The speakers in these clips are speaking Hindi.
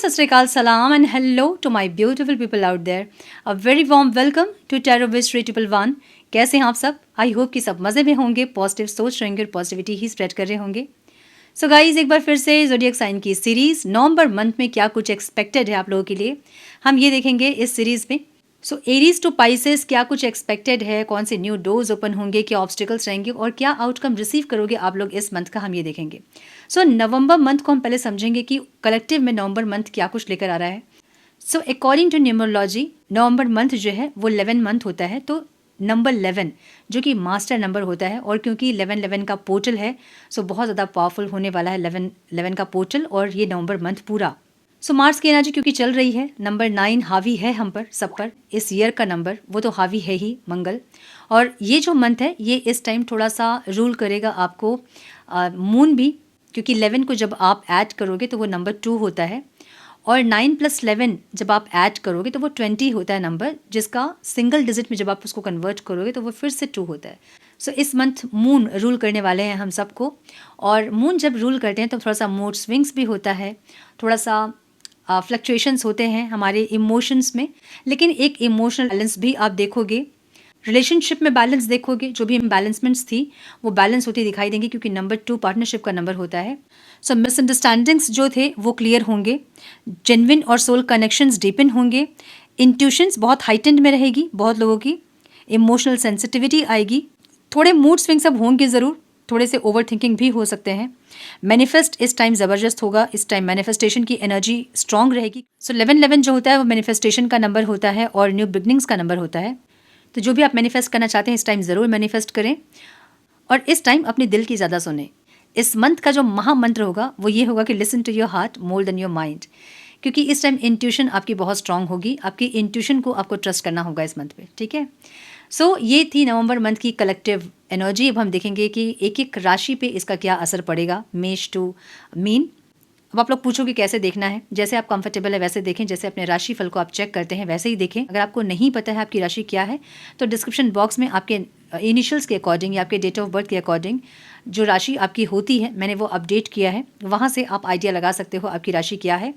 Sat Sri Akal, Salam, and hello to my beautiful people out there. A very warm welcome to Tarot Wish 3111. कैसे हैं आप सब? आई होप कि सब मज़े में होंगे, पॉजिटिव सोच रहेंगे और पॉजिटिविटी ही स्प्रेड कर रहे होंगे. सो गाइज, एक बार फिर से ज़ोडिएक साइन की सीरीज़ नवंबर मंथ में क्या कुछ एक्सपेक्टेड है आप लोगों के लिए, हम ये देखेंगे इस सीरीज़ में. सो एरीज टू पाइसेस क्या कुछ एक्सपेक्टेड है, कौन से न्यू डोर्स ओपन होंगे, क्या ऑब्स्टिकल्स रहेंगे और क्या आउटकम रिसीव करोगे आप लोग इस मंथ का, हम ये देखेंगे. सो नवंबर मंथ को हम पहले समझेंगे कि कलेक्टिव में नवंबर मंथ क्या कुछ लेकर आ रहा है. So according to numerology November month जो है वो 11 मंथ होता है. तो नंबर 11 जो कि मास्टर नंबर होता है, और क्योंकि 11 का पोर्टल है, सो बहुत ज़्यादा पावरफुल होने वाला है 11 का पोर्टल और ये नवंबर मंथ पूरा. सो मार्स की एनर्जी क्योंकि चल रही है, नंबर 9 हावी है हम पर, सब पर. इस ईयर का नंबर वो तो हावी है ही, मंगल. और ये जो मंथ है ये इस टाइम थोड़ा सा रूल करेगा आपको. मून भी, क्योंकि 11 को जब आप ऐड करोगे तो वो नंबर 2 होता है, और 9 + 11 जब आप ऐड करोगे तो वो 20 होता है नंबर, जिसका सिंगल डिजिट में जब आप उसको कन्वर्ट करोगे तो वो फिर से 2 होता है. सो इस मंथ मून रूल करने वाले हैं हम सबको, और मून जब रूल करते हैं तो थोड़ा सा मूड स्विंग्स भी होता है, थोड़ा सा फ्लक्चुएशंस होते हैं हमारे इमोशंस में. लेकिन एक इमोशनल बैलेंस भी आप देखोगे, रिलेशनशिप में बैलेंस देखोगे, जो भी इम्बैलेंसमेंट्स थी वो बैलेंस होती दिखाई देंगी, क्योंकि नंबर 2 पार्टनरशिप का नंबर होता है. सो मिसअंडरस्टैंडिंग्स जो थे वो क्लियर होंगे, जेन्युइन और सोल कनेक्शंस डीपन होंगे, इंट्यूशंस बहुत हाइटेंड में रहेगी बहुत लोगों की, इमोशनल सेंसिटिविटी आएगी, थोड़े मूड स्विंग्स अब होंगे ज़रूर, थोड़े से ओवर थिंकिंग भी हो सकते हैं. मैनिफेस्ट इस टाइम ज़बरदस्त होगा, इस टाइम मैनिफेस्टेशन की एनर्जी स्ट्रांग रहेगी. सो 11 जो होता है वो मैनिफेस्टेशन का नंबर होता है और न्यू बिगनिंग्स का नंबर होता है. तो जो भी आप मैनिफेस्ट करना चाहते हैं इस टाइम ज़रूर मैनिफेस्ट करें, और इस टाइम अपने दिल की ज़्यादा सुने. इस मंथ का जो महामंत्र होगा वो ये होगा कि listen to your heart more than your mind, क्योंकि इस टाइम इंट्यूशन आपकी बहुत स्ट्रांग होगी. आपकी इंट्यूशन को आपको ट्रस्ट करना होगा इस मंथ पे, ठीक है. सो ये थी नवंबर मंथ की कलेक्टिव एनर्जी. अब हम देखेंगे कि एक एक राशि पे इसका क्या असर पड़ेगा, मेष टू मीन. अब आप लोग पूछोगे कैसे देखना है, जैसे आप कंफर्टेबल है वैसे देखें, जैसे अपने राशि फल को आप चेक करते हैं वैसे ही देखें. अगर आपको नहीं पता है आपकी राशि क्या है तो डिस्क्रिप्शन बॉक्स में आपके इनिशियल्स के अकॉर्डिंग या आपके डेट ऑफ बर्थ के अकॉर्डिंग जो राशि आपकी होती है मैंने वो अपडेट किया है, वहाँ से आप आइडिया लगा सकते हो आपकी राशि क्या है.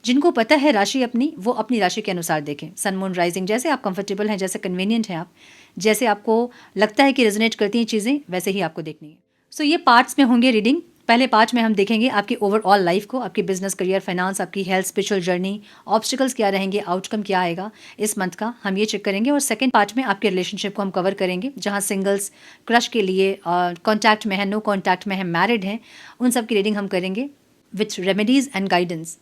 जिनको पता है राशि अपनी, वो अपनी राशि के अनुसार देखें. सन मून राइजिंग, जैसे आप कंफर्टेबल हैं, जैसे कन्वीनियंट हैं आप, जैसे आपको लगता है कि रेजोनेट करती हैं चीज़ें, वैसे ही आपको देखनी है. सो ये पार्ट्स में होंगे रीडिंग. पहले पार्ट में हम देखेंगे आपकी ओवरऑल लाइफ को, आपकी बिजनेस, करियर, फाइनेंस, आपकी हेल्थ, स्पिरिचुअल जर्नी, ऑब्स्टिकल्स क्या रहेंगे, आउटकम क्या आएगा इस मंथ का, हम ये चेक करेंगे. और सेकंड पार्ट में आपके रिलेशनशिप को हम कवर करेंगे, जहां सिंगल्स, क्रश के लिए, कॉन्टैक्ट में है, नो कॉन्टैक्ट में है, मैरिड हैं, उन सब की रीडिंग हम करेंगे विथ रेमेडीज़ एंड गाइडेंस.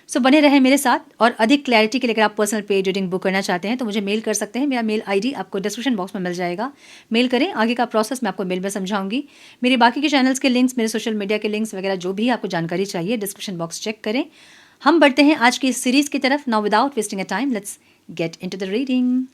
सो बने रहें मेरे साथ. और अधिक क्लैरिटी के लिए अगर आप पर्सनल पेड रीडिंग बुक करना चाहते हैं तो मुझे मेल कर सकते हैं. मेरा मेल आईडी आपको डिस्क्रिप्शन बॉक्स में मिल जाएगा, मेल करें. आगे का प्रोसेस मैं आपको मेल में समझाऊंगी. मेरे बाकी के चैनल्स के लिंक्स, मेरे सोशल मीडिया के लिंक्स वगैरह जो भी आपको जानकारी चाहिए, डिस्क्रिप्शन बॉक्स चेक करें. हम बढ़ते हैं आज की इस सीरीज़ की तरफ. Now without wasting a time let's get into the reading.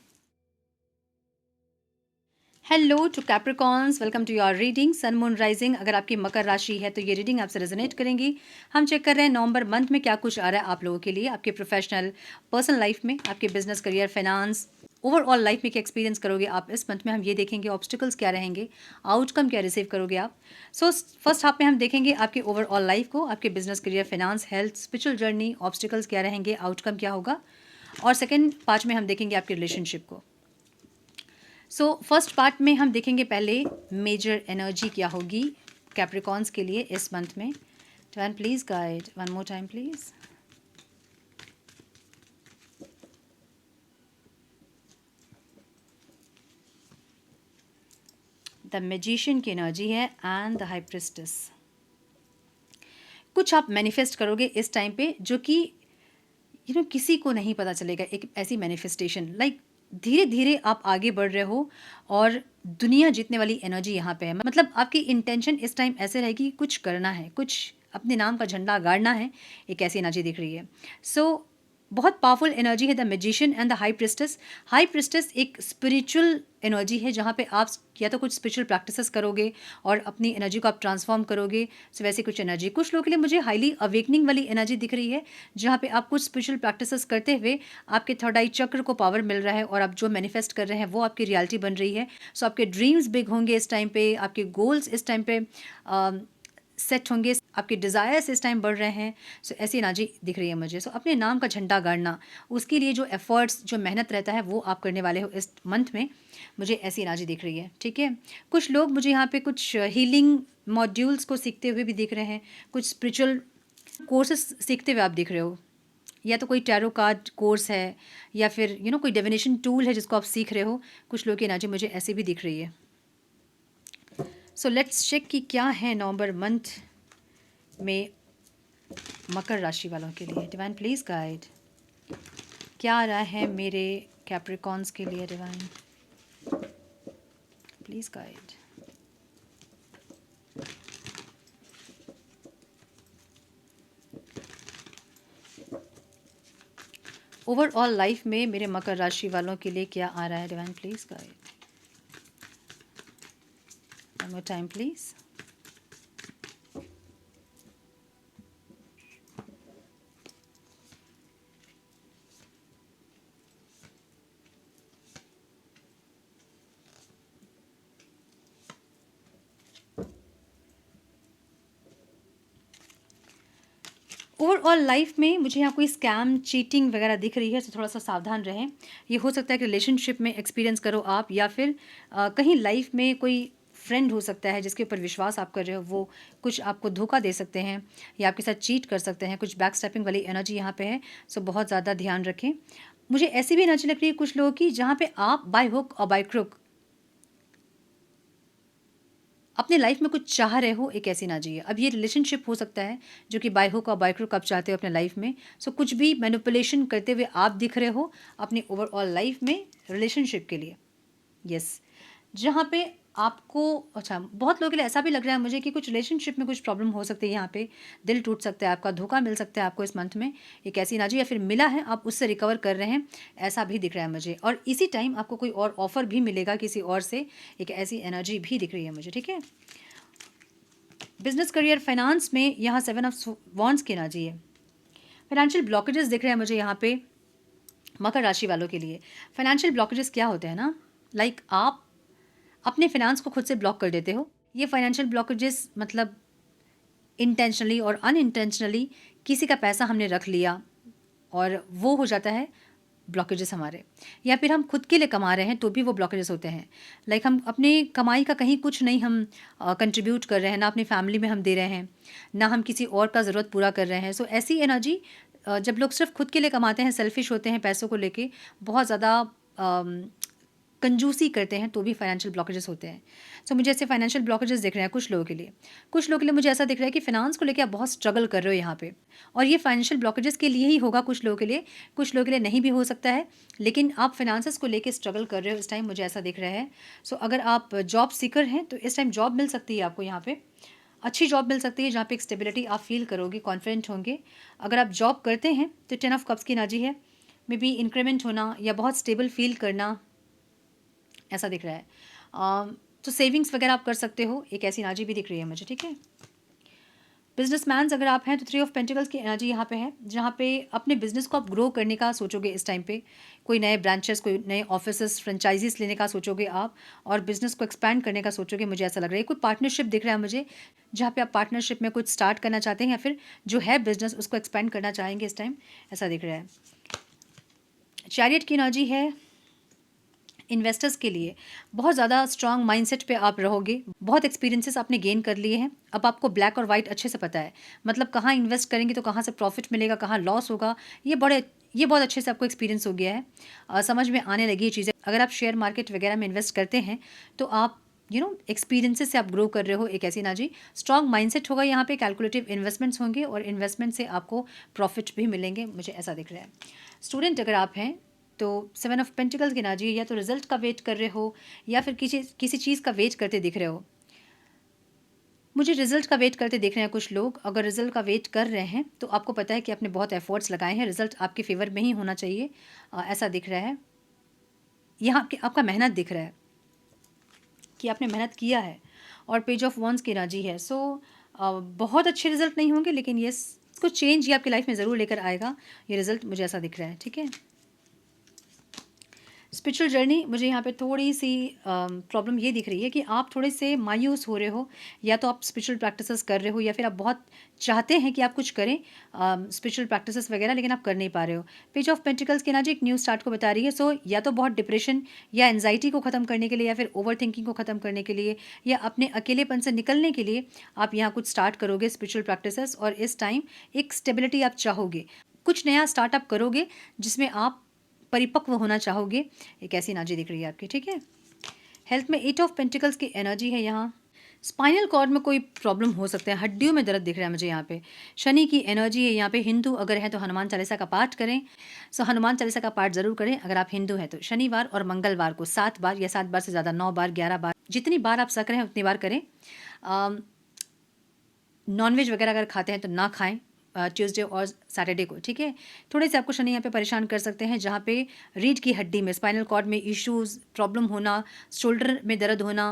Hello to Capricorns, welcome to your reading. Sun moon rising अगर आपकी मकर राशि है तो ये रीडिंग आपसे रेजोनेट करेंगी. हम चेक कर रहे हैं नवंबर मंथ में क्या कुछ आ रहा है आप लोगों के लिए, आपके प्रोफेशनल पर्सनल लाइफ में, आपके business, career, finance, overall life में क्या एक्सपीरियंस करोगे आप इस मंथ में, हम ये देखेंगे. ऑब्स्टिकल्स क्या रहेंगे, आउटकम क्या रिसीव करोगे आप. सो फर्स्ट हाफ में हम देखेंगे आपके ओवरऑल लाइफ को, आपके business, career, finance, health, spiritual journey, obstacles क्या रहेंगे, आउटकम क्या होगा. और सेकेंड पार्ट में हम देखेंगे आपके रिलेशनशिप को. सो फर्स्ट पार्ट में हम देखेंगे पहले मेजर एनर्जी क्या होगी कैप्रिकॉन्स के लिए इस मंथ में. Turn please guide one more time please. The magician की एनर्जी है एंड द हाई प्रिस्टेस. कुछ आप मैनिफेस्ट करोगे इस टाइम पे जो कि किसी को नहीं पता चलेगा. एक ऐसी मैनिफेस्टेशन लाइक धीरे धीरे आप आगे बढ़ रहे हो और दुनिया जीतने वाली एनर्जी यहाँ पे है. मतलब आपकी इंटेंशन इस टाइम ऐसे रहेगी, कुछ करना है, कुछ अपने नाम का झंडा गाड़ना है, एक ऐसी एनर्जी दिख रही है. सो बहुत पावरफुल एनर्जी है the magician and the high priestess. High priestess एक स्पिरिचुअल एनर्जी है जहाँ पे आप या तो कुछ स्पिरिचुअल प्रैक्टिसेस करोगे और अपनी एनर्जी को आप ट्रांसफॉर्म करोगे. सो वैसे कुछ एनर्जी कुछ लोगों के लिए मुझे हाईली अवेकनिंग वाली एनर्जी दिख रही है, जहाँ पे आप कुछ स्पिरिचुअल प्रैक्टिसेस करते हुए आपके थर्ड आई चक्र को पावर मिल रहा है और आप जो मैनिफेस्ट कर रहे हैं वो आपकी रियलिटी बन रही है. सो आपके ड्रीम्स बिग होंगे इस टाइम पे, आपके गोल्स इस टाइम पे सेट होंगे, आपके डिज़ायर्स इस टाइम बढ़ रहे हैं। सो ऐसी एनर्जी दिख रही है मुझे। सो अपने नाम का झंडा गाड़ना, उसके लिए जो एफर्ट्स, जो मेहनत रहता है वो आप करने वाले हो इस मंथ में, मुझे ऐसी एनर्जी दिख रही है। ठीक है, कुछ लोग मुझे यहाँ पे कुछ हीलिंग मॉड्यूल्स को सीखते हुए भी दिख रहे हैं, कुछ स्पिरिचुअल कोर्सेस सीखते हुए आप दिख रहे हो, या तो कोई टैरो कार्ड कोर्स है, या फिर कोई डिविनेशन टूल है जिसको आप सीख रहे हो। कुछ लोग की एनर्जी मुझे ऐसी भी दिख रही है। सो लेट्स चेक कि क्या है नवंबर मंथ में मकर राशि वालों के लिए। डिवाइन प्लीज गाइड, क्या आ रहा है मेरे कैप्रिकॉन्स के लिए? Divine please guide. Overall life में मेरे मकर राशि वालों के लिए क्या आ रहा है? Divine please guide. One more time please. Overall life में मुझे यहाँ कोई स्कैम, चीटिंग वगैरह दिख रही है, तो थोड़ा सा सावधान रहें। ये हो सकता है कि रिलेशनशिप में एक्सपीरियंस करो आप, या फिर कहीं लाइफ में कोई फ्रेंड हो सकता है जिसके ऊपर विश्वास आप कर रहे हो, वो कुछ आपको धोखा दे सकते हैं या आपके साथ चीट कर सकते हैं। कुछ बैक स्टेपिंग वाली एनर्जी यहाँ पे है। सो बहुत ज़्यादा ध्यान रखें। मुझे ऐसी भी एनर्जी लग रही है कुछ लोगों की जहाँ पे आप बाय हुक और बाय क्रुक अपने लाइफ में कुछ चाह रहे हो, एक ऐसी एनर्जी है। अब ये रिलेशनशिप हो सकता है जो कि बाय हुक और बाय क्रुक आप चाहते हो अपने लाइफ में। सो कुछ भी मैनिपुलेशन करते हुए आप दिख रहे हो अपनी ओवरऑल लाइफ में रिलेशनशिप के लिए। यस, जहाँ पे आपको, अच्छा, बहुत लोगों के लिए ऐसा भी लग रहा है मुझे कि कुछ रिलेशनशिप में कुछ प्रॉब्लम हो सकती है। यहाँ पे दिल टूट सकता है आपका, धोखा मिल सकता है आपको इस मंथ में, एक ऐसी एनर्जी, या फिर मिला है आप उससे रिकवर कर रहे हैं, ऐसा भी दिख रहा है मुझे। और इसी टाइम आपको कोई और ऑफर भी मिलेगा किसी और से, एक ऐसी एनर्जी भी दिख रही है मुझे। ठीक है, बिजनेस, करियर, फाइनेंस में यहाँ 7 ऑफ वॉन्ड्स की एनर्जी है। फाइनेंशियल ब्लॉकेजेस दिख रहे हैं मुझे यहाँ पे मकर राशि वालों के लिए। फाइनेंशियल ब्लॉकेजेस क्या होते हैं ना, लाइक आप अपने फाइनेंस को खुद से ब्लॉक कर देते हो। ये फाइनेंशियल ब्लॉकेजेस मतलब इंटेंशनली और अनइंटेंशनली किसी का पैसा हमने रख लिया और वो हो जाता है ब्लॉकेजेस हमारे, या फिर हम खुद के लिए कमा रहे हैं तो भी वो ब्लॉकेजेस होते हैं। लाइक हम अपने कमाई का कहीं कुछ नहीं हम कंट्रीब्यूट कर रहे हैं, ना अपनी फैमिली में हम दे रहे हैं, ना हम किसी और का ज़रूरत पूरा कर रहे हैं। सो ऐसी एनर्जी, जब लोग सिर्फ खुद के लिए कमाते हैं, सेल्फिश होते हैं, पैसों को लेके बहुत ज़्यादा कंजूसी करते हैं, तो भी फाइनेंशियल ब्लॉकेजेस होते हैं। सो मुझे ऐसे फाइनेंशियल ब्लॉकेजेस दिख रहे हैं कुछ लोगों के लिए। कुछ लोगों के लिए मुझे ऐसा दिख रहा है कि फाइनेंस को लेकर आप बहुत स्ट्रगल कर रहे हो यहाँ पे, और ये फाइनेंशियल ब्लॉकेजेस के लिए ही होगा कुछ लोगों के लिए, कुछ लोगों के लिए नहीं भी हो सकता है। लेकिन आप फाइनेंसेस को लेकर स्ट्रगल कर रहे हो इस टाइम, मुझे ऐसा दिख रहा है। सो अगर आप जॉब सीकर हैं तो इस टाइम जॉब मिल सकती है आपको, यहाँ पे अच्छी जॉब मिल सकती है जहाँ पे एक स्टेबिलिटी आप फील करोगे, कॉन्फिडेंट होंगे। अगर आप जॉब करते हैं तो 10 ऑफ कप्स की एनर्जी है, मे बी इंक्रीमेंट होना या बहुत स्टेबल फील करना, ऐसा दिख रहा है। तो सेविंग्स वगैरह आप कर सकते हो, एक ऐसी एनर्जी भी दिख रही है मुझे। ठीक है, बिजनेसमैन्स अगर आप हैं तो 3 ऑफ पेंटिकल्स की एनर्जी यहाँ पे है, जहाँ पे अपने बिजनेस को आप ग्रो करने का सोचोगे इस टाइम पे। कोई नए ब्रांचेस, कोई नए ऑफिसेस, फ्रेंचाइजीज लेने का सोचोगे आप, और बिजनेस को एक्सपैंड करने का सोचोगे, मुझे ऐसा लग रहा है। कोई पार्टनरशिप दिख रहा है मुझे, जहाँ पे आप पार्टनरशिप में कुछ स्टार्ट करना चाहते हैं, या फिर जो है बिजनेस उसको एक्सपैंड करना चाहेंगे इस टाइम, ऐसा दिख रहा है। चैरियट की एनर्जी है इन्वेस्टर्स के लिए। बहुत ज़्यादा स्ट्रांग माइंडसेट पे आप रहोगे, बहुत एक्सपीरियंसेस आपने गेन कर लिए हैं, अब आपको ब्लैक और वाइट अच्छे से पता है, मतलब कहाँ इन्वेस्ट करेंगे तो कहाँ से प्रॉफिट मिलेगा, कहाँ लॉस होगा, ये बहुत अच्छे से आपको एक्सपीरियंस हो गया है। समझ में आने लगी ये चीज़ें। अगर आप शेयर मार्केट वगैरह में इन्वेस्ट करते हैं तो आप एक्सपीरियंसेस से आप ग्रो कर रहे हो, एक ऐसी एनर्जी। स्ट्रांग माइंडसेट होगा यहाँ पे, कैलकुलेटिव इन्वेस्टमेंट्स होंगे और इन्वेस्टमेंट से आपको प्रॉफिट भी मिलेंगे, मुझे ऐसा दिख रहा है। स्टूडेंट अगर आप हैं तो 7 ऑफ पेंटिकल्स की एनर्जी, या तो रिजल्ट का वेट कर रहे हो या फिर किसी चीज़ का वेट करते दिख रहे हो। मुझे रिजल्ट का वेट करते दिख रहे हैं कुछ लोग। अगर रिजल्ट का वेट कर रहे हैं तो आपको पता है कि आपने बहुत एफर्ट्स लगाए हैं, रिजल्ट आपके फेवर में ही होना चाहिए, ऐसा दिख रहा है। यहाँ आपका मेहनत दिख रहा है कि आपने मेहनत किया है, और पेज ऑफ वॉन्ड्स की एनर्जी है। सो बहुत अच्छे रिजल्ट नहीं होंगे, लेकिन ये कुछ चेंज ये आपकी लाइफ में ज़रूर लेकर आएगा, ये रिजल्ट मुझे ऐसा दिख रहा है। ठीक है, स्पिरिचुअल जर्नी मुझे यहाँ पे थोड़ी-सी प्रॉब्लम ये दिख रही है कि आप थोड़े से मायूस हो रहे हो, या तो आप स्पिरिचुअल प्रैक्टिसेस कर रहे हो या फिर आप बहुत चाहते हैं कि आप कुछ करें स्पिरिचुअल प्रैक्टिसेस वगैरह, लेकिन आप कर नहीं पा रहे हो। पेज ऑफ पेंटिकल्स की एनर्जी एक न्यू स्टार्ट को बता रही है। सो या तो बहुत डिप्रेशन या एंग्जायटी को ख़त्म करने के लिए, या फिर ओवरथिंकिंग को ख़त्म करने के लिए, या अपने अकेलेपन से निकलने के लिए आप यहाँ कुछ स्टार्ट करोगे स्पिरिचुअल प्रैक्टिसेस, और इस टाइम एक स्टेबिलिटी आप चाहोगे। कुछ नया स्टार्टअप करोगे जिसमें आप परिपक्व होना चाहोगे। एक ऐसी एनर्जी दिख रही है आपकी, ठीक है। हेल्थ में 8 ऑफ पेंटिकल्स की एनर्जी है यहाँ। स्पाइनल कॉर्ड में कोई प्रॉब्लम हो सकता है, हड्डियों में दर्द दिख रहा है मुझे यहाँ पे। शनि की एनर्जी है यहाँ पे। हिंदू अगर है तो हनुमान चालीसा का पाठ करें। सो हनुमान चालीसा का पाठ ज़रूर करें अगर आप हिंदू हैं तो। शनिवार और मंगलवार को 7 बार, या 7 बार से ज़्यादा 9 बार, 11 बार, जितनी बार आप सक रहे हैं उतनी बार करें। नॉनवेज वगैरह अगर खाते हैं तो ना खाएं ट्यूसडे और सैटरडे को, ठीक है। थोड़े से आपको शनि यहाँ पे परेशान कर सकते हैं, जहाँ पे रीढ़ की हड्डी में, स्पाइनल कॉर्ड में इश्यूज, प्रॉब्लम होना, शोल्डर में दर्द होना,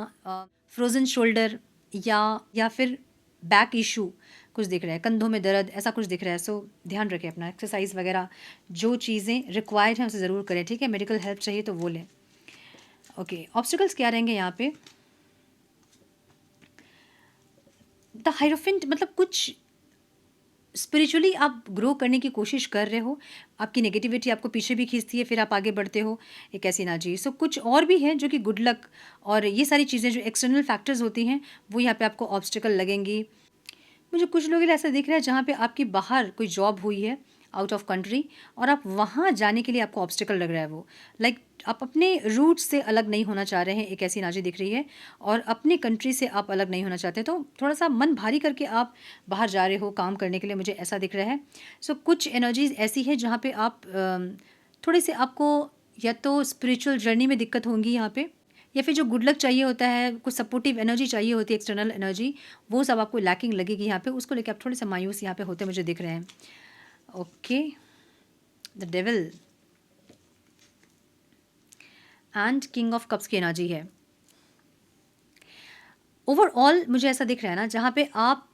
फ्रोजन शोल्डर, या फिर बैक इशू कुछ दिख रहा है, कंधों में दर्द, ऐसा कुछ दिख रहा है। सो ध्यान रखें अपना। एक्सरसाइज वगैरह जो चीज़ें रिक्वायर्ड हैं उसे ज़रूर करें, ठीक है। मेडिकल हेल्प चाहिए तो वो लें। ओके, ऑब्स्टिकल्स क्या रहेंगे यहाँ पे? द हायरोफेंट, मतलब कुछ स्पिरिचुअली आप ग्रो करने की कोशिश कर रहे हो, आपकी नेगेटिविटी आपको पीछे भी खींचती है, फिर आप आगे बढ़ते हो, एक ऐसी एनर्जी। सो कुछ और भी है जो कि गुड लक और ये सारी चीज़ें जो एक्सटर्नल फैक्टर्स होती हैं वो यहाँ पे आपको ऑब्स्टिकल लगेंगी। मुझे कुछ लोग ऐसा दिख रहा है जहाँ पे आपकी बाहर कोई जॉब हुई है आउट ऑफ कंट्री, और आप वहाँ जाने के लिए आपको ऑब्स्टिकल लग रहा है। वो लाइक आप अपने रूट से अलग नहीं होना चाह रहे हैं, एक ऐसी एनर्जी दिख रही है। और अपने कंट्री से आप अलग नहीं होना चाहते, तो थोड़ा सा मन भारी करके आप बाहर जा रहे हो काम करने के लिए, मुझे ऐसा दिख रहा है। सो कुछ एनर्जीज ऐसी है जहाँ पे आप थोड़े से आपको या तो स्पिरिचुअल जर्नी में दिक्कत होंगी यहाँ पे, या फिर जो गुड लक चाहिए होता है, कुछ सपोर्टिव एनर्जी चाहिए होती है, एक्सटर्नल एनर्जी, वो सब आपको लैकिंग लगेगी यहाँ पे। उसको लेकर आप थोड़े से मायूस यहाँ पे होते मुझे दिख रहे हैं। Okay, the devil and king of cups की एनर्जी है। ओवरऑल मुझे ऐसा दिख रहा है ना, जहाँ पे आप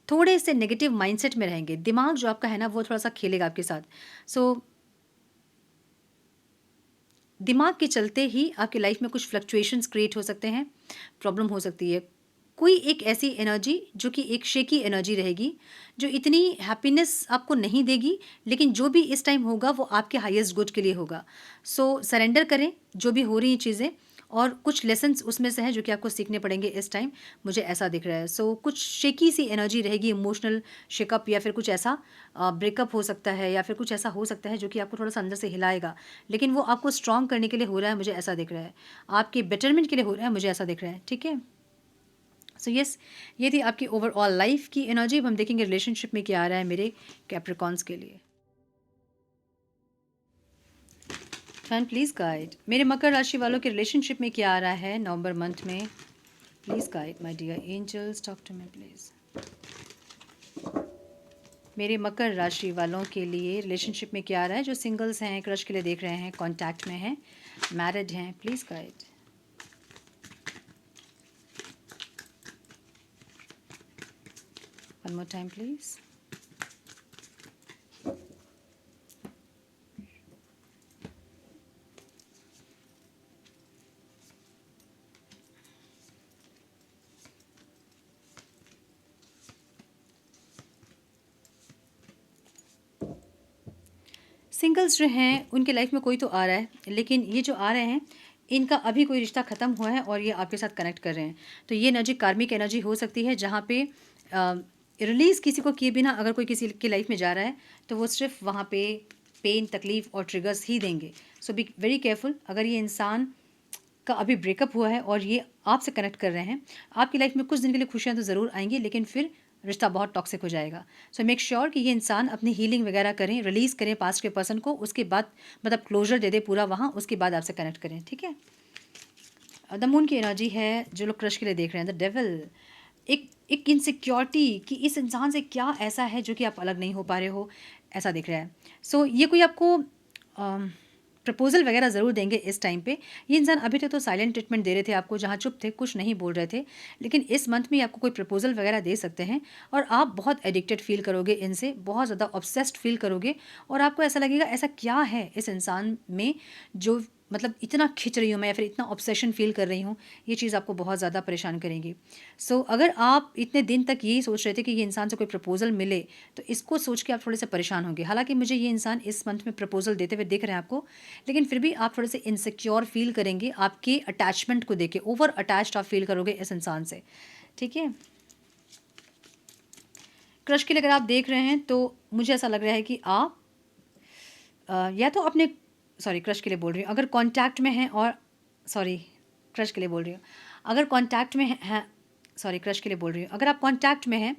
थोड़े से नेगेटिव माइंडसेट में रहेंगे, दिमाग जो आपका है ना वो थोड़ा सा खेलेगा आपके साथ। सो दिमाग के चलते ही आपकी लाइफ में कुछ फ्लक्चुएशंस क्रिएट हो सकते हैं, प्रॉब्लम हो सकती है। कोई एक ऐसी एनर्जी जो कि एक शेकी एनर्जी रहेगी, जो इतनी हैप्पीनेस आपको नहीं देगी, लेकिन जो भी इस टाइम होगा वो आपके हाईएस्ट गुड के लिए होगा। सो सरेंडर करें जो भी हो रही चीज़ें, और कुछ लेसन्स उसमें से हैं जो कि आपको सीखने पड़ेंगे इस टाइम, मुझे ऐसा दिख रहा है। सो कुछ शेकी सी एनर्जी रहेगी, इमोशनल शेकअप, या फिर कुछ ऐसा ब्रेकअप हो सकता है, या फिर कुछ ऐसा हो सकता है जो कि आपको थोड़ा सा अंदर से हिलाएगा, लेकिन वो आपको स्ट्रॉन्ग करने के लिए हो रहा है, मुझे ऐसा दिख रहा है। आपके बेटरमेंट के लिए हो रहा है, मुझे ऐसा दिख रहा है, ठीक है। सो यस, ये थी आपकी ओवरऑल लाइफ की एनर्जी। अब हम देखेंगे रिलेशनशिप में क्या आ रहा है मेरे कैप्रिकॉन्स के लिए। फैन प्लीज़ गाइड मेरे मकर राशि वालों के रिलेशनशिप में क्या आ रहा है नवंबर मंथ में। Please guide my dear angels, talk to me please. मेरे मकर राशि वालों के लिए रिलेशनशिप में क्या आ रहा है, जो सिंगल्स हैं, क्रश के लिए देख रहे हैं, कॉन्टैक्ट में हैं, मैरिड हैं। Please guide. One more time please. Singles जो हैं उनके लाइफ में कोई तो आ रहा है, लेकिन ये जो आ रहे हैं इनका अभी कोई रिश्ता ख़त्म हुआ है और ये आपके साथ कनेक्ट कर रहे हैं। तो ये एनर्जी कार्मिक एनर्जी हो सकती है, जहाँ पे रिलीज़ किसी को किए बिना अगर कोई किसी की लाइफ में जा रहा है तो वो सिर्फ वहाँ पे पेन, तकलीफ़ और ट्रिगर्स ही देंगे। सो बी वेरी केयरफुल। अगर ये इंसान का अभी ब्रेकअप हुआ है और ये आपसे कनेक्ट कर रहे हैं, आपकी लाइफ में कुछ दिन के लिए खुशियाँ तो ज़रूर आएंगी, लेकिन फिर रिश्ता बहुत टॉक्सिक हो जाएगा। सो मेक श्योर कि ये इंसान अपनी हीलिंग वगैरह करें, रिलीज़ करें पास्ट के पर्सन को, उसके बाद मतलब क्लोजर दे दे पूरा वहाँ, उसके बाद आपसे कनेक्ट करें, ठीक है। द मून की एनर्जी है जो लोग क्रश के लिए देख रहे हैं, द डेविल। एक इनसिक्योरिटी कि इस इंसान से क्या ऐसा है जो कि आप अलग नहीं हो पा रहे हो, ऐसा दिख रहा है। सो ये कोई आपको प्रपोजल वगैरह ज़रूर देंगे इस टाइम पे। ये इंसान अभी तक तो साइलेंट ट्रीटमेंट दे रहे थे आपको, जहाँ चुप थे, कुछ नहीं बोल रहे थे, लेकिन इस मंथ में आपको कोई प्रपोजल वगैरह दे सकते हैं और आप बहुत एडिक्टेड फील करोगे इनसे, बहुत ज़्यादा ऑब्सेस्ड फील करोगे और आपको ऐसा लगेगा ऐसा क्या है इस इंसान में जो मतलब इतना खिंच रही हूँ मैं या फिर इतना ऑब्सेशन फील कर रही हूँ, ये चीज़ आपको बहुत ज़्यादा परेशान करेंगी। सो अगर आप इतने दिन तक यही सोच रहे थे कि ये इंसान से कोई प्रपोजल मिले, तो इसको सोच के आप थोड़े से परेशान होंगे। हालांकि मुझे ये इंसान इस मंथ में प्रपोजल देते हुए दिख रहे हैं आपको, लेकिन फिर भी आप थोड़े से इनसिक्योर फील करेंगे आपके अटैचमेंट को देके, ओवर अटैच्ड आप फील करोगे इस इंसान से, ठीक है। क्रश के लिए अगर आप देख रहे हैं तो मुझे ऐसा लग रहा है कि आप या तो अपने क्रश के लिए बोल रही हूँ, अगर कांटेक्ट में हैं और क्रश के लिए बोल रही हूँ, अगर कांटेक्ट में हैं क्रश के लिए बोल रही हूँ, अगर आप कांटेक्ट में हैं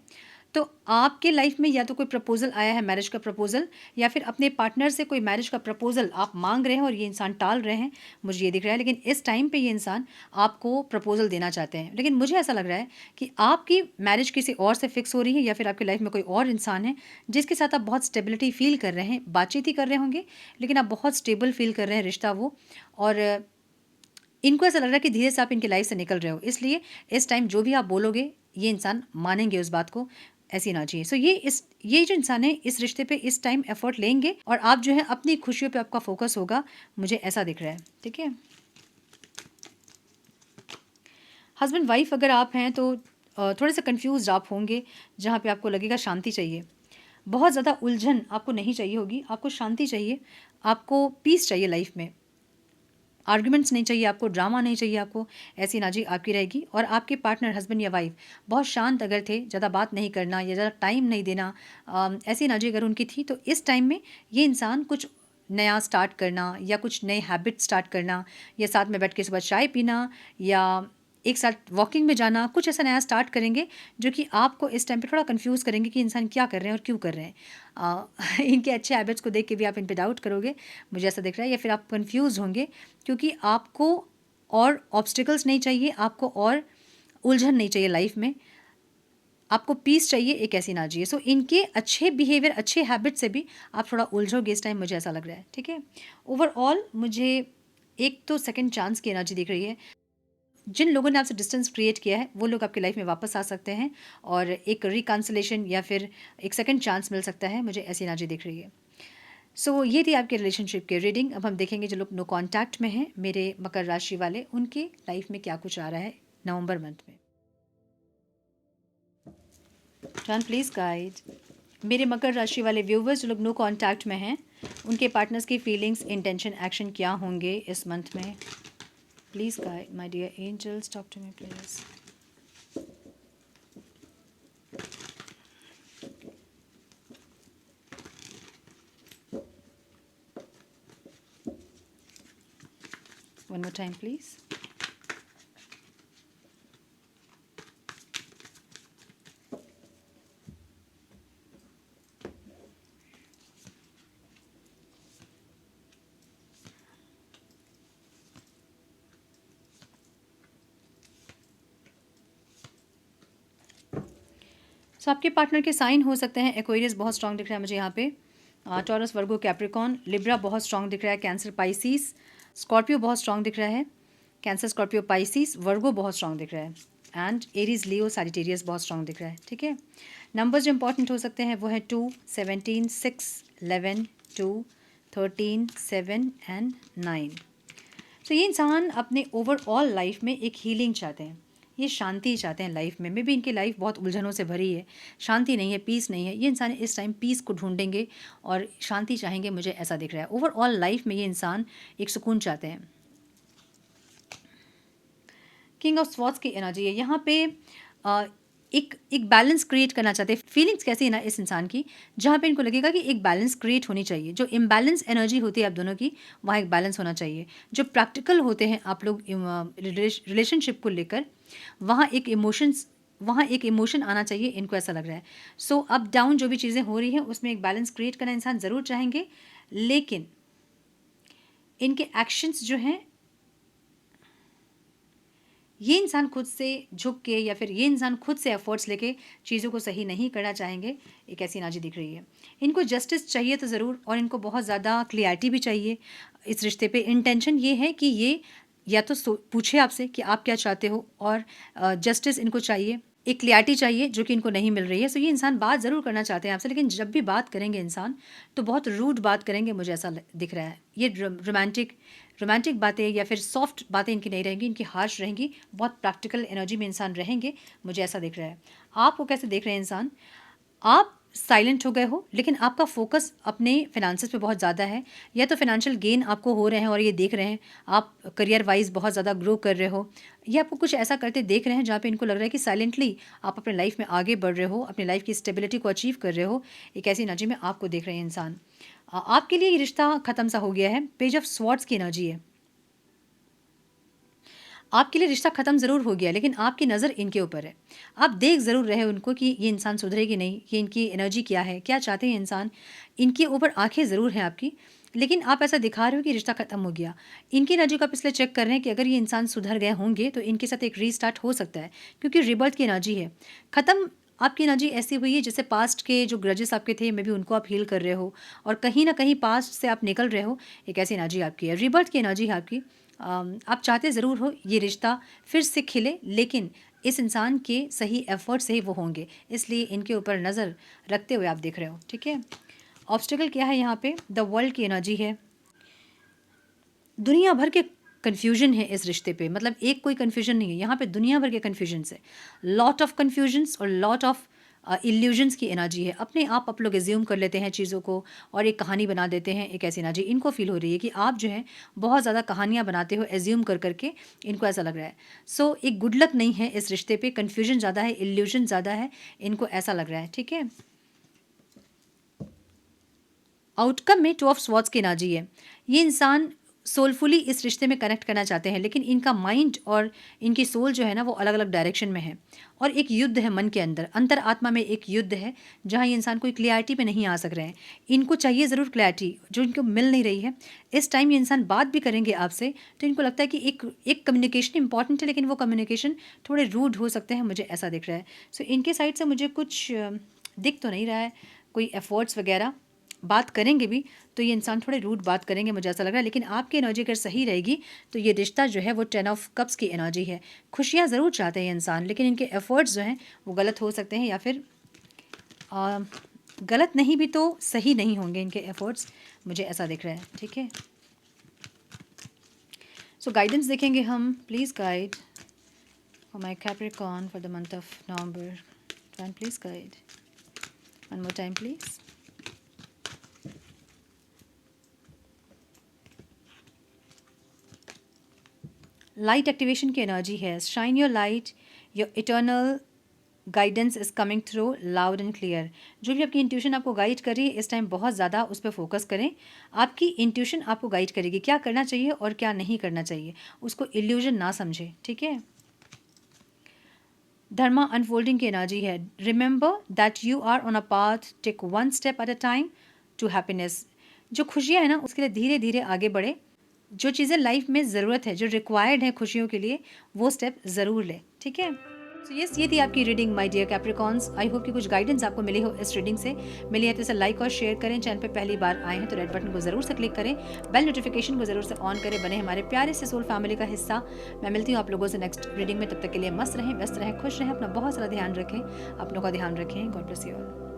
तो आपके लाइफ में या तो कोई प्रपोजल आया है, मैरिज का प्रपोजल, या फिर अपने पार्टनर से कोई मैरिज का प्रपोजल आप मांग रहे हैं और ये इंसान टाल रहे हैं, मुझे ये दिख रहा है। लेकिन इस टाइम पे ये इंसान आपको प्रपोजल देना चाहते हैं, लेकिन मुझे ऐसा लग रहा है कि आपकी मैरिज किसी और से फिक्स हो रही है या फिर आपकी लाइफ में कोई और इंसान है जिसके साथ आप बहुत स्टेबिलिटी फील कर रहे हैं, बातचीत ही कर रहे होंगे लेकिन आप बहुत स्टेबल फील कर रहे हैं रिश्ता वो, और इनको ऐसा लग रहा है कि धीरे से आप इनकी लाइफ से निकल रहे हो, इसलिए इस टाइम जो भी आप बोलोगे ये इंसान मानेंगे उस बात को, ऐसी ना चाहिए। सो ये जो इंसान है इस रिश्ते पे इस टाइम एफर्ट लेंगे और आप जो है अपनी खुशियों पे आपका फोकस होगा, मुझे ऐसा दिख रहा है, ठीक है। हस्बैंड वाइफ अगर आप हैं तो थोड़े से कंफ्यूज आप होंगे, जहाँ पे आपको लगेगा शांति चाहिए, बहुत ज़्यादा उलझन आपको नहीं चाहिए होगी, आपको शांति चाहिए, आपको पीस चाहिए लाइफ में, आर्ग्यूमेंट्स नहीं चाहिए आपको, ड्रामा नहीं चाहिए आपको, ऐसी एनर्जी आपकी रहेगी। और आपके पार्टनर हस्बैंड या वाइफ बहुत शांत अगर थे, ज़्यादा बात नहीं करना या ज़्यादा टाइम नहीं देना, ऐसी एनर्जी अगर उनकी थी, तो इस टाइम में ये इंसान कुछ नया स्टार्ट करना या कुछ नए हैबिट स्टार्ट करना या साथ में बैठ के सुबह चाय पीना या एक साथ वॉकिंग में जाना, कुछ ऐसा नया स्टार्ट करेंगे जो कि आपको इस टाइम पे थोड़ा कंफ्यूज करेंगे कि इंसान क्या कर रहे हैं और क्यों कर रहे हैं। इनके अच्छे हैबिट्स को देख के भी आप इन पे डाउट करोगे, मुझे ऐसा दिख रहा है, या फिर आप कंफ्यूज होंगे क्योंकि आपको और ऑब्स्टिकल्स नहीं चाहिए, आपको और उलझन नहीं चाहिए लाइफ में, आपको पीस चाहिए, एक ऐसी ना चाहिए। सो इनके अच्छे बिहेवियर, अच्छे हैबिट से भी आप थोड़ा उलझोगे इस टाइम, मुझे ऐसा लग रहा है, ठीक है। ओवरऑल मुझे एक तो सेकंड चांस की एनर्जी दिख रही है, जिन लोगों ने आपसे डिस्टेंस क्रिएट किया है वो लोग आपकी लाइफ में वापस आ सकते हैं और एक रिकन्सिलेशन या फिर एक सेकंड चांस मिल सकता है, मुझे ऐसी एनर्जी दिख रही है। सो ये थी आपके रिलेशनशिप की रीडिंग। अब हम देखेंगे जो लोग नो कांटेक्ट में हैं, मेरे मकर राशि वाले, उनके लाइफ में क्या कुछ आ रहा है नवंबर मंथ में। Turn please guide. मेरे मकर राशि वाले व्यूवर्स जो लोग नो कांटेक्ट में हैं, उनके पार्टनर्स की फीलिंग्स, इंटेंशन, एक्शन क्या होंगे इस मंथ में। Please guide, my dear angels, talk to me, please. One more time, please. सो आपके पार्टनर के साइन हो सकते हैं, एक्वेरियस बहुत स्ट्रांग दिख रहा है मुझे यहाँ पे, टॉरस, वर्गो, कैप्रिकॉन, लिब्रा बहुत स्ट्रांग दिख रहा है, कैंसर, पाइसिस, स्कॉर्पियो बहुत स्ट्रांग दिख रहा है, कैंसर, स्कॉर्पियो, पाइसिस, वर्गो बहुत स्ट्रांग दिख रहा है, एंड एरीज, लियो, सैजिटेरियस बहुत स्ट्रांग दिख रहा है, ठीक है। नंबर्स जो इंपॉर्टेंट हो सकते हैं वो है 2, 17, 6, 11, 2, 13, 7 एंड 9। तो ये इंसान अपने ओवरऑल लाइफ में एक हीलिंग चाहते हैं, ये शांति चाहते हैं लाइफ में। मे बी इनकी लाइफ बहुत उलझनों से भरी है, शांति नहीं है, पीस नहीं है। ये इंसान इस टाइम पीस को ढूंढेंगे और शांति चाहेंगे, मुझे ऐसा दिख रहा है। ओवरऑल लाइफ में ये इंसान एक सुकून चाहते हैं। किंग ऑफ स्वॉर्ड्स की एनर्जी है यहाँ पे, एक बैलेंस क्रिएट करना चाहते हैं। फीलिंग्स कैसी है ना इस इंसान की, जहाँ पे इनको लगेगा कि एक बैलेंस क्रिएट होनी चाहिए। जो इम्बैलेंस एनर्जी होती है आप दोनों की, वहाँ एक बैलेंस होना चाहिए। जो प्रैक्टिकल होते हैं आप लोग रिलेशनशिप को लेकर, वहाँ एक इमोशन आना चाहिए, इनको ऐसा लग रहा है। सो अप डाउन जो भी चीज़ें हो रही हैं उसमें एक बैलेंस क्रिएट करना इंसान ज़रूर चाहेंगे, लेकिन इनके एक्शंस जो हैं, ये इंसान खुद से झुक के या फिर ये इंसान खुद से एफर्ट्स लेके चीज़ों को सही नहीं करना चाहेंगे, एक ऐसी एनर्जी दिख रही है। इनको जस्टिस चाहिए तो ज़रूर, और इनको बहुत ज़्यादा क्लियरिटी भी चाहिए। इस रिश्ते पे इंटेंशन ये है कि ये या तो पूछे आपसे कि आप क्या चाहते हो, और जस्टिस इनको चाहिए, एक क्लैरिटी चाहिए जो कि इनको नहीं मिल रही है। सो ये इंसान बात ज़रूर करना चाहते हैं आपसे, लेकिन जब भी बात करेंगे इंसान तो बहुत रूड बात करेंगे, मुझे ऐसा दिख रहा है। ये रोमांटिक बातें या फिर सॉफ्ट बातें इनकी नहीं रहेंगी, इनकी हार्श रहेंगी, बहुत प्रैक्टिकल एनर्जी में इंसान रहेंगे, मुझे ऐसा दिख रहा है। आपको कैसे देख रहे हैं इंसान? आप साइलेंट हो गए हो, लेकिन आपका फोकस अपने फिनेंसेस पे बहुत ज़्यादा है, या तो फिनेंशियल गेन आपको हो रहे हैं और ये देख रहे हैं, आप करियर वाइज बहुत ज़्यादा ग्रो कर रहे हो, या आपको कुछ ऐसा करते देख रहे हैं जहाँ पे इनको लग रहा है कि साइलेंटली आप अपने लाइफ में आगे बढ़ रहे हो, अपनी लाइफ की स्टेबिलिटी को अचीव कर रहे हो। एक ऐसी एनर्जी में आपको देख रहे हैं इंसान। आपके लिए ये रिश्ता ख़त्म सा हो गया है। पेज ऑफ स्वॉर्ड्स की एनर्जी है। आपके लिए रिश्ता ख़त्म ज़रूर हो गया, लेकिन आपकी नज़र इनके ऊपर है। आप देख ज़रूर रहे हैं उनको कि ये इंसान सुधरे कि नहीं, ये इनकी एनर्जी क्या है, क्या चाहते हैं इंसान। इनके ऊपर आंखें ज़रूर हैं आपकी, लेकिन आप ऐसा दिखा रहे हो कि रिश्ता ख़त्म हो गया। इनकी एनर्जी को आप इसलिए चेक कर रहे हैं कि अगर ये इंसान सुधर गए होंगे तो इनके साथ एक रीस्टार्ट हो सकता है, क्योंकि रिबर्थ की एनर्जी है। ख़त्म आपकी एनर्जी ऐसी हुई है जैसे पास्ट के जो ग्रजेस आपके थे, मे बी उनको आप हील कर रहे हो, और कहीं ना कहीं पास्ट से आप निकल रहे हो। एक ऐसी एनर्जी आपकी है, रिबर्थ की एनर्जी है आपकी। आप चाहते ज़रूर हो ये रिश्ता फिर से खिले, लेकिन इस इंसान के सही एफर्ट से ही वो होंगे, इसलिए इनके ऊपर नज़र रखते हुए आप देख रहे हो। ठीक है। ऑब्स्टिकल क्या है यहाँ पे? द वर्ल्ड की एनर्जी है। दुनिया भर के कन्फ्यूजन है इस रिश्ते पे, मतलब एक कोई कन्फ्यूजन नहीं है यहाँ पे, दुनिया भर के कन्फ्यूजन्स है। लॉट ऑफ कन्फ्यूजन्स और लॉट ऑफ इल्यूजन्स की एनर्जी है। अपने आप लोग एज्यूम कर लेते हैं चीज़ों को और एक कहानी बना देते हैं। एक ऐसी एनर्जी इनको फील हो रही है कि आप जो है बहुत ज़्यादा कहानियाँ बनाते हो एज्यूम कर करके, इनको ऐसा लग रहा है। सो एक गुड लक नहीं है इस रिश्ते पे, कन्फ्यूजन ज़्यादा है, इल्यूजन ज़्यादा है, इनको ऐसा लग रहा है। ठीक है। आउटकम में 2 ऑफ स्वॉर्ड्स की एनर्जी है। ये इंसान सोलफुली इस रिश्ते में कनेक्ट करना चाहते हैं, लेकिन इनका माइंड और इनकी सोल जो है ना वो अलग अलग डायरेक्शन में है, और एक युद्ध है मन के अंदर, अंतर आत्मा में एक युद्ध है, जहाँ ये इंसान कोई क्लियरिटी पे नहीं आ सक रहे हैं। इनको चाहिए ज़रूर क्लैरिटी, जो इनको मिल नहीं रही है। इस टाइम ये इंसान बात भी करेंगे आपसे तो इनको लगता है कि एक कम्युनिकेशन इंपॉर्टेंट है, लेकिन वो कम्युनिकेशन थोड़े रूड हो सकते हैं, मुझे ऐसा दिख रहा है। सो इनके साइड से मुझे कुछ दिख तो नहीं रहा है कोई एफर्ट्स वगैरह। बात करेंगे भी तो ये इंसान थोड़े रूड बात करेंगे, मुझे ऐसा लग रहा है, लेकिन आपकी एनर्जी अगर सही रहेगी तो ये रिश्ता जो है वो 10 ऑफ कप्स की एनर्जी है। खुशियाँ ज़रूर चाहते हैं ये इंसान, लेकिन इनके एफर्ट्स जो हैं वो गलत हो सकते हैं, या फिर गलत नहीं भी तो सही नहीं होंगे इनके एफर्ट्स, मुझे ऐसा दिख रहा है। ठीक है। सो गाइडेंस देखेंगे हम। Please guide for my Capricorn for the month of November. Please guide one more time please. Light activation की एनर्जी है। Shine your light, your eternal guidance is coming through loud and clear. जो भी आपकी इंट्यूशन आपको गाइड कर रही है इस टाइम बहुत ज़्यादा उस पर फोकस करें। आपकी इंट्यूशन आपको गाइड करेगी क्या करना चाहिए और क्या नहीं करना चाहिए, उसको इल्यूजन ना समझे। ठीक है। धर्मा अनफोल्डिंग की एनर्जी है। Remember that you are on a path, take one step at a time to happiness. जो खुशियाँ हैं ना उसके लिए धीरे धीरे आगे बढ़े। जो चीज़ें लाइफ में ज़रूरत है, जो रिक्वायर्ड है खुशियों के लिए, वो स्टेप ज़रूर ले। ठीक है। सो यस, ये थी आपकी reading my dear Capricorns. I hope कि कुछ गाइडेंस आपको मिली हो इस रीडिंग से। मिली है तो इसे लाइक और शेयर करें। चैनल पे पहली बार आए हैं तो रेड बटन को ज़रूर से क्लिक करें, बेल नोटिफिकेशन को ज़रूर से ऑन करें, बने हमारे प्यारे से सोल फैमिली का हिस्सा। मैं मिलती हूँ आप लोगों से नेक्स्ट रीडिंग में। तब तक के लिए मस्त रहें, व्यस्त रहें, खुश रहें, अपना बहुत सारा ध्यान रखें, अपनों का ध्यान रखें। God bless you all.